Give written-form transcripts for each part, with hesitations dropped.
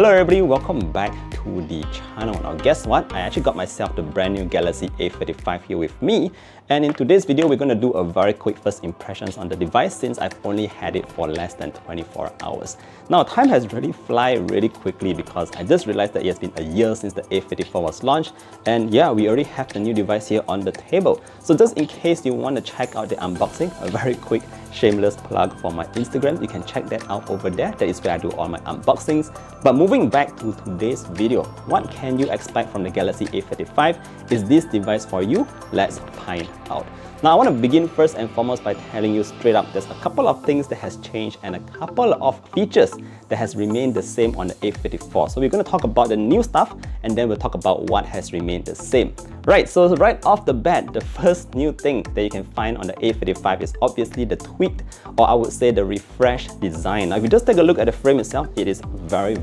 Hello everybody, welcome back to the channel. Now guess what? I actually got myself the brand new Galaxy A55 here with me, and in today's video we're going to do a very quick first impressions on the device since I've only had it for less than 24 hours. Now time has really flied really quickly because I just realized that it has been a year since the A54 was launched, and yeah, we already have the new device here on the table. So just in case you want to check out the unboxing, a very quick shameless plug for my Instagram, you can check that out over there. That is where I do all my unboxings. But moving back to today's video, what can you expect from the Galaxy A55? Is this device for you? Let's find out. Now I want to begin first and foremost by telling you straight up there's a couple of things that has changed and a couple of features that has remained the same on the A54. So we're going to talk about the new stuff and then we'll talk about what has remained the same. Right, so right off the bat, the first new thing that you can find on the A55 is obviously the tweaked, or I would say the refreshed design. Now if you just take a look at the frame itself, it is very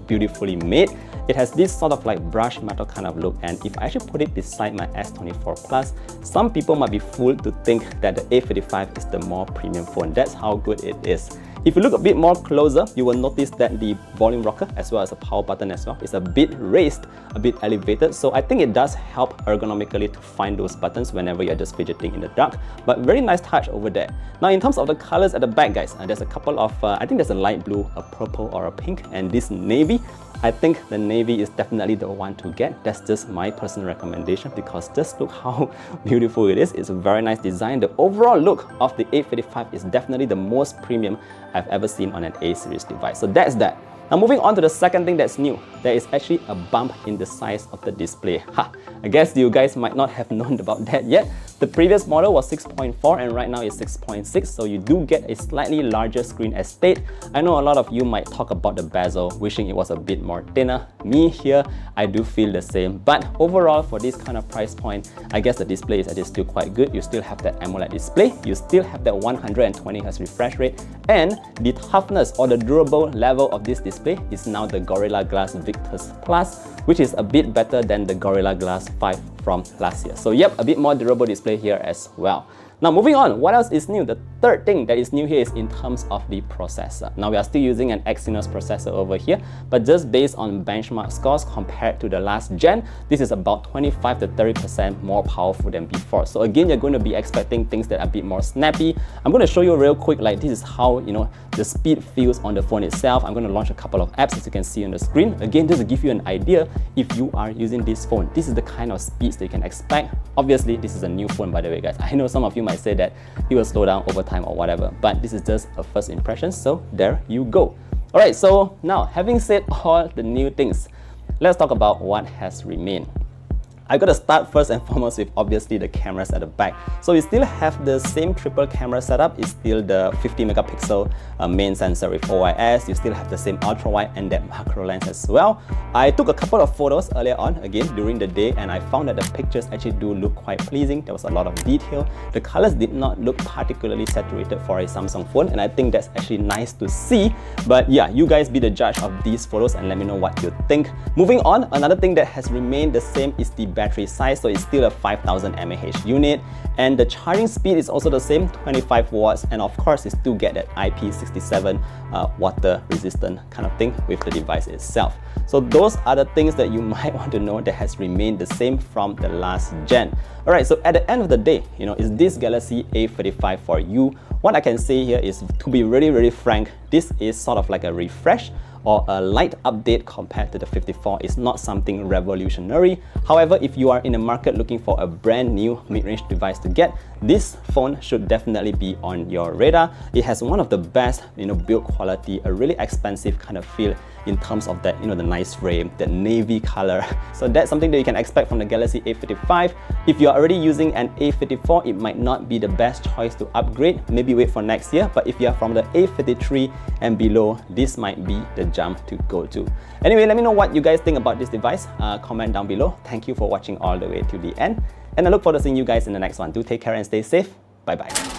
beautifully made. It has this sort of like brushed metal kind of look, and if I actually put it beside my S24 Plus, some people might be fooled to think that the A55 is the more premium phone. That's how good it is. If you look a bit more closer, you will notice that the volume rocker as well as the power button as well is a bit raised, a bit elevated. So I think it does help ergonomically to find those buttons whenever you're just fidgeting in the dark. But very nice touch over there. Now in terms of the colors at the back, guys, there's a couple of, I think there's a light blue, a purple or a pink, and this navy. I think the navy is definitely the one to get. That's just my personal recommendation because just look how beautiful it is. It's a very nice design. The overall look of the A55 is definitely the most premium I've ever seen on an A series device. So that's that. Now moving on to the second thing that's new, there is actually a bump in the size of the display. I guess you guys might not have known about that yet. The previous model was 6.4 and right now it's 6.6, so you do get a slightly larger screen as state. I know a lot of you might talk about the bezel, wishing it was a bit more thinner. Me here, I do feel the same, but overall for this kind of price point, I guess the display is actually still quite good. You still have that AMOLED display, you still have that 120Hz refresh rate, and the toughness or the durable level of this display is now the Gorilla Glass Victus Plus, which is a bit better than the Gorilla Glass 5 from last year. So yep, a bit more durable display here as well. Now moving on, what else is new? The third thing that is new here is in terms of the processor. Now we are still using an Exynos processor over here, but just based on benchmark scores compared to the last gen, this is about 25 to 30% more powerful than before. So again, you're going to be expecting things that are a bit more snappy. I'm going to show you real quick, like this is how, you know, the speed feels on the phone itself. I'm going to launch a couple of apps as you can see on the screen. Again, just to give you an idea, if you are using this phone, this is the kind of speeds that you can expect. Obviously, this is a new phone, by the way, guys. I know some of you might say that it will slow down over time or whatever, but this is just a first impression, so there you go. Alright, so now having said all the new things, let's talk about what has remained. I gotta start first and foremost with obviously the cameras at the back. So we still have the same triple camera setup. It's still the 50 megapixel main sensor with OIS. You still have the same ultra wide and that macro lens as well. I took a couple of photos earlier on, again during the day, and I found that the pictures actually do look quite pleasing. There was a lot of detail. The colors did not look particularly saturated for a Samsung phone, and I think that's actually nice to see. But yeah, you guys be the judge of these photos and let me know what you think. Moving on, another thing that has remained the same is the battery size. So it's still a 5000 mAh unit, and the charging speed is also the same, 25 watts, and of course you still get that IP67 water resistant kind of thing with the device itself. So those are the things that you might want to know that has remained the same from the last gen. Alright, so at the end of the day, you know, is this Galaxy A55 for you? What I can say here is, to be really frank, this is sort of like a refresh or a light update compared to the 54. It's not something revolutionary. However, if you are in the market looking for a brand new mid-range device to get, this phone should definitely be on your radar. It has one of the best, you know, build quality, a really expensive kind of feel in terms of that, you know, the nice frame, the navy color. So that's something that you can expect from the Galaxy A55. If you're already using an A54, it might not be the best choice to upgrade. Maybe wait for next year. But if you're from the A53 and below, this might be the jump to go to. Anyway, let me know what you guys think about this device. Comment down below. Thank you for watching all the way to the end, and I look forward to seeing you guys in the next one. Do take care and stay safe. Bye bye.